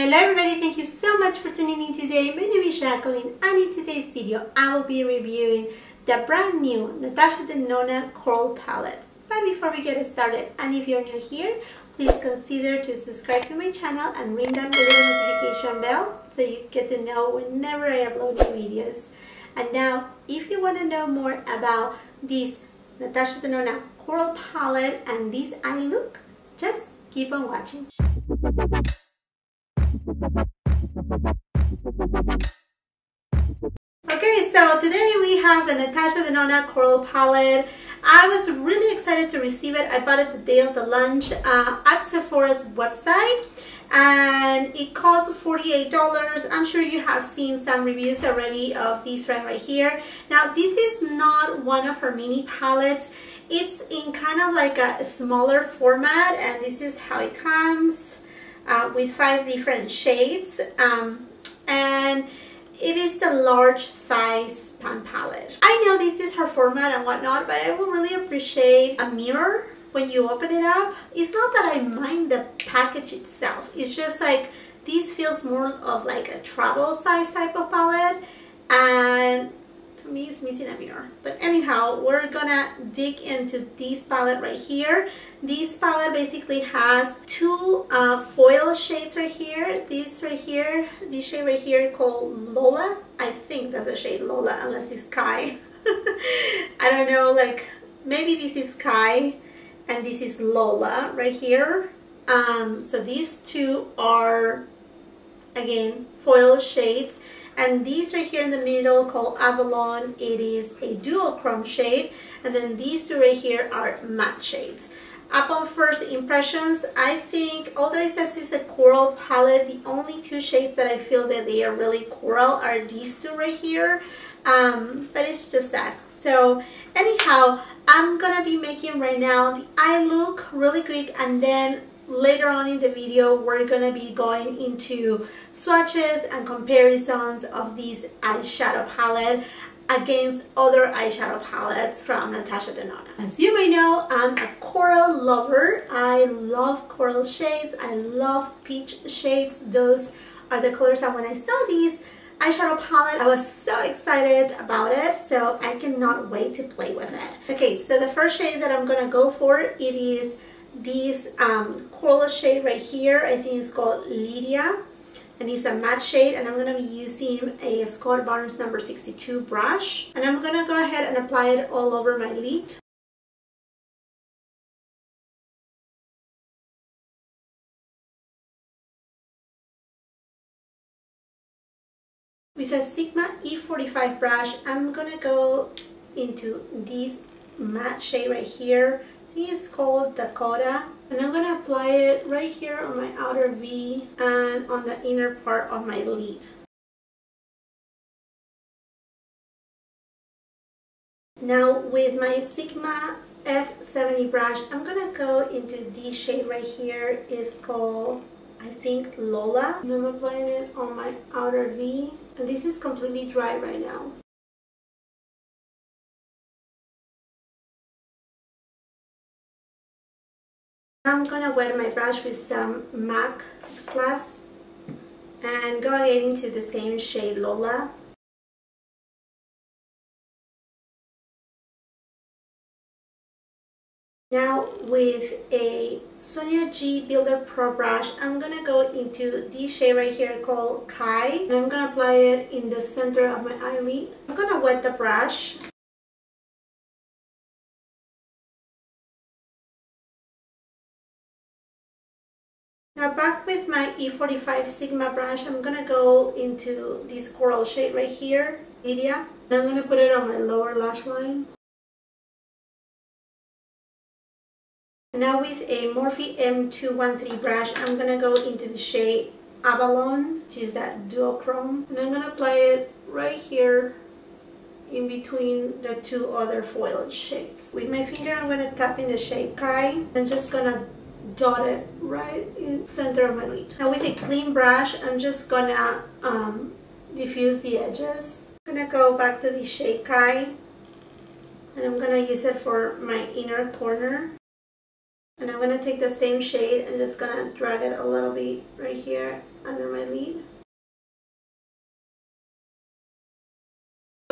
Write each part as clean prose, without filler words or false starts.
Hello everybody, thank you so much for tuning in today. My name is Jacqueline and in today's video I will be reviewing the brand new Natasha Denona Coral Palette. But before we get started, and if you're new here, please consider to subscribe to my channel and ring that little notification bell so you get to know whenever I upload new videos. And now, if you want to know more about this Natasha Denona Coral Palette and this eye look, just keep on watching. Okay, so today we have the Natasha Denona Coral Palette. I was really excited to receive it. I bought it the day of the launch at Sephora's website, and it cost $48. I'm sure you have seen some reviews already of this right here. Now, this is not one of her mini palettes. It's in kind of like a smaller format, and this is how it comes with 5 different shades, and it is the large size pan palette. I know this is her format and whatnot, but I will really appreciate a mirror when you open it up. It's not that I mind the package itself, it's just like this feels more of like a travel size type of palette, and to me it's missing a mirror. But anyhow, we're gonna dig into this palette right here. This palette basically has 2 foil shades right here. This right here, this shade right here called Lola. I think that's the shade Lola, unless it's Sky. I don't know, like maybe this is Sky and this is Lola right here. So these 2 are, again, foil shades. And these right here in the middle called Avalon, it is a dual chrome shade. And then these 2 right here are matte shades. Upon first impressions, I think, although it says it's a coral palette, the only 2 shades that I feel that they are really coral are these 2 right here. But it's just that. So anyhow, I'm gonna be making right now the eye look really quick, and then later on in the video we're gonna be going into swatches and comparisons of this eyeshadow palette against other eyeshadow palettes from Natasha Denona. As you may know, I'm a coral lover. I love coral shades. I love peach shades. Those are the colors that when I saw these eyeshadow palette, I was so excited about it, so I cannot wait to play with it. Okay, so the first shade that I'm gonna go for, it is this coral shade right here. I think it's called Lydia, and it's a matte shade, and I'm going to be using a Scott Barnes number 62 brush, and I'm going to go ahead and apply it all over my lid. With a Sigma E45 brush, I'm going to go into this matte shade right here. It's called Dakota, and I'm going to apply it right here on my outer V and on the inner part of my lid. Now with my Sigma F70 brush, I'm going to go into this shade right here. It's called, I think, Lola, and I'm applying it on my outer V, and this is completely dry right now. I'm gonna wet my brush with some MAC glass and go again into the same shade Lola. Now with a Sonia G Builder Pro brush, I'm gonna go into this shade right here called Kai, and I'm gonna apply it in the center of my eyelid. I'm gonna wet the brush. Now back with my E45 Sigma brush, I'm going to go into this coral shade right here, Lydia. And I'm going to put it on my lower lash line. Now with a Morphe M213 brush, I'm going to go into the shade Avalon, which is that dual chrome. And I'm going to apply it right here in between the 2 other foil shades. With my finger, I'm going to tap in the shade Kai. I'm just going to dot it right in the center of my lid. Now with a clean brush, I'm just gonna diffuse the edges. I'm gonna go back to the shade Kai, and I'm gonna use it for my inner corner. And I'm gonna take the same shade and just gonna drag it a little bit right here under my read.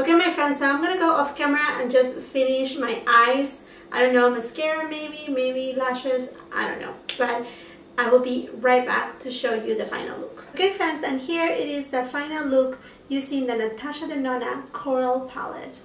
Okay, my friends, so I'm gonna go off camera and just finish my eyes. I don't know, mascara maybe lashes, I don't know, but I will be right back to show you the final look. Okay friends, and here it is the final look using the Natasha Denona Coral Palette.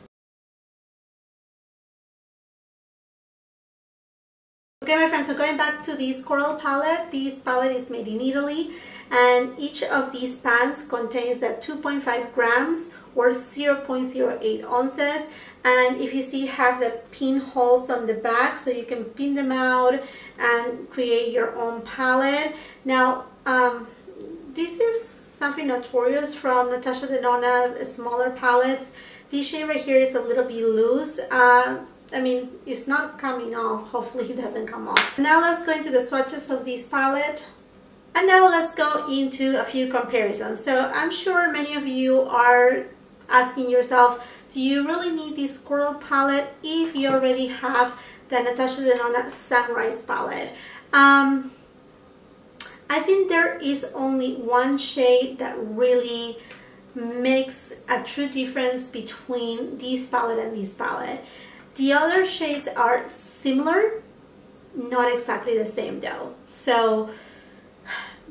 Okay my friends, so going back to this Coral Palette, this palette is made in Italy, and each of these pans contains the 2.5 grams or 0.08 ounces. And if you see, have the pin holes on the back so you can pin them out and create your own palette. Now this is something notorious from Natasha Denona's smaller palettes. This shade right here is a little bit loose. I mean, it's not coming off. Hopefully it doesn't come off. Now let's go into the swatches of this palette. And now let's go into a few comparisons. So I'm sure many of you are asking yourself, do you really need this Coral palette if you already have the Natasha Denona Sunrise palette? I think there is only one shade that really makes a true difference between this palette and this palette. The other shades are similar, not exactly the same though. So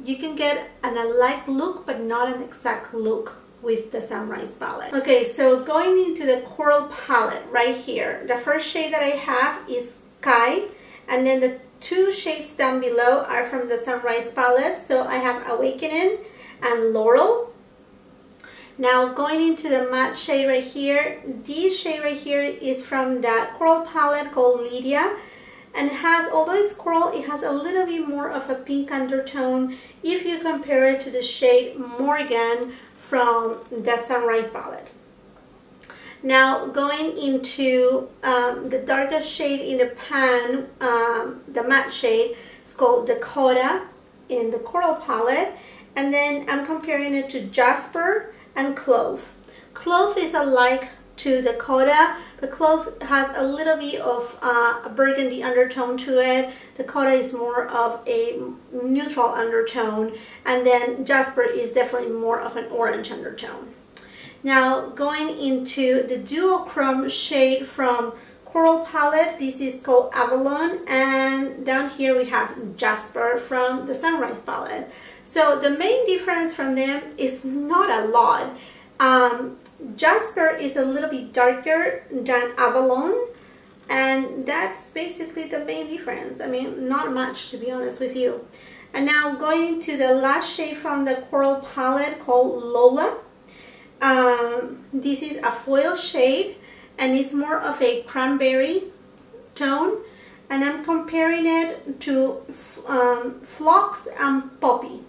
you can get an alike look but not an exact look with the Sunrise palette. Okay, so going into the Coral palette right here, the first shade that I have is Kai, and then the two shades down below are from the Sunrise palette. So I have Awakening and Laurel. Now going into the matte shade right here, this shade right here is from the Coral palette called Lydia, and has, although it's coral, it has a little bit more of a pink undertone if you compare it to the shade Morgan from the Sunrise palette. Now going into the darkest shade in the pan, the matte shade, it's called Dakota in the Coral palette, and then I'm comparing it to Jasper and Clove. Clove is alike to Dakota. The Clove has a little bit of a burgundy undertone to it. Dakota is more of a neutral undertone, and then Jasper is definitely more of an orange undertone. Now going into the duochrome shade from Coral palette, this is called Avalon, and down here we have Jasper from the Sunrise palette. So the main difference from them is not a lot. Jasper is a little bit darker than Avalon, and that's basically the main difference. I mean, not much, to be honest with you. And now going into the last shade from the Coral palette called Lola. This is a foil shade, and it's more of a cranberry tone, and I'm comparing it to Phlox and Poppy.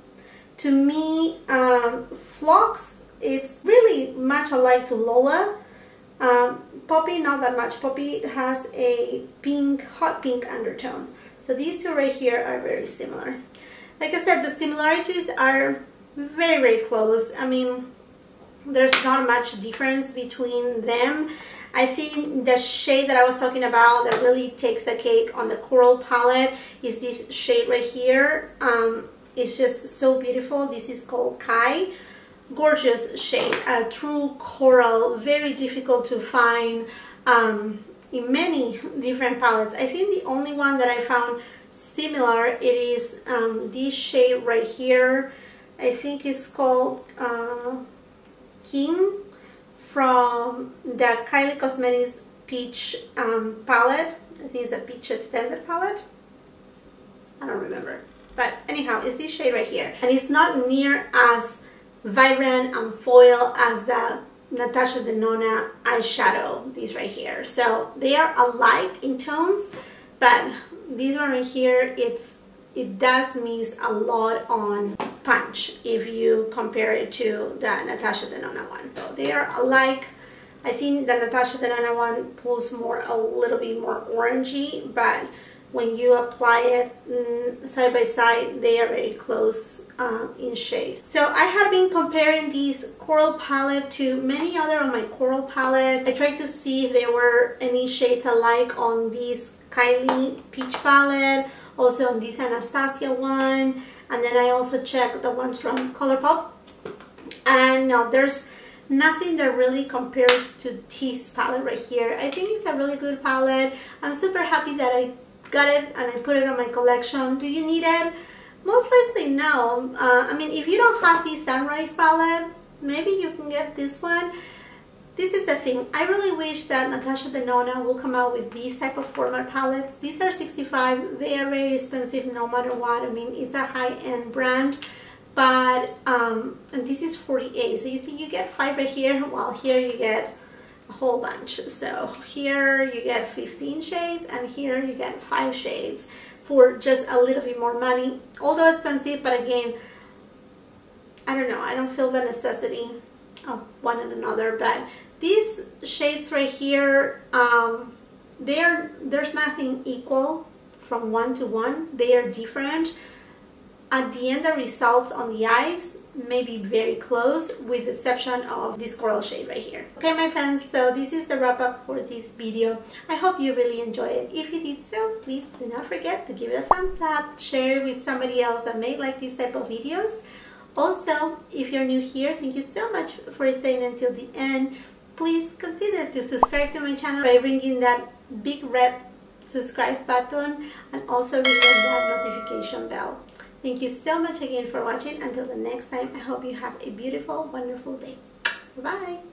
To me, Phlox, it's really much alike to Lola. Poppy, not that much. Poppy has a pink, hot pink undertone. So these two right here are very similar. Like I said, the similarities are very, very close. I mean, there's not much difference between them. I think the shade that I was talking about that really takes the cake on the Coral palette is this shade right here. It's just so beautiful. This is called Kai. Gorgeous shade, a true coral, very difficult to find in many different palettes. I think the only one that I found similar, it is this shade right here. I think it's called King from the Kylie Cosmetics Peach palette. I think it's a Peach Extended palette. I don't remember. But anyhow, it's this shade right here. And it's not near as vibrant and foil as the Natasha Denona eyeshadow, these right here. So they are alike in tones, but this one right here, it does miss a lot on punch if you compare it to the Natasha Denona one. So they are alike. I think the Natasha Denona one pulls more, a little bit more orangey, but when you apply it side by side, they are very close in shade. So I have been comparing this Coral palette to many other of my Coral palettes. I tried to see if there were any shades alike on this Kylie Peach palette, also on this Anastasia one. And then I also checked the ones from ColourPop, and no, there's nothing that really compares to this palette right here. I think it's a really good palette. I'm super happy that I got it and I put it on my collection. Do you need it? Most likely no. I mean, if you don't have the Sunrise palette, maybe you can get this one. This is the thing. I really wish that Natasha Denona will come out with these type of format palettes. These are $65. They are very expensive no matter what. I mean, it's a high-end brand. But, and this is 48. So you see, you get 5 right here, while here you get a whole bunch. So here you get 15 shades, and here you get 5 shades for just a little bit more money. Although expensive, but again, I don't know, I don't feel the necessity of one and another. But these shades right here, there's nothing equal from one to one. They are different. At the end, the results on the eyes may be very close, with the exception of this coral shade right here. Okay, my friends, so this is the wrap up for this video. I hope you really enjoyed it. If you did so, please do not forget to give it a thumbs up, share it with somebody else that may like this type of videos. Also, if you're new here, thank you so much for staying until the end. Please consider to subscribe to my channel by ringing that big red subscribe button, and also ring that notification bell. Thank you so much again for watching. Until the next time, I hope you have a beautiful, wonderful day. Bye-bye.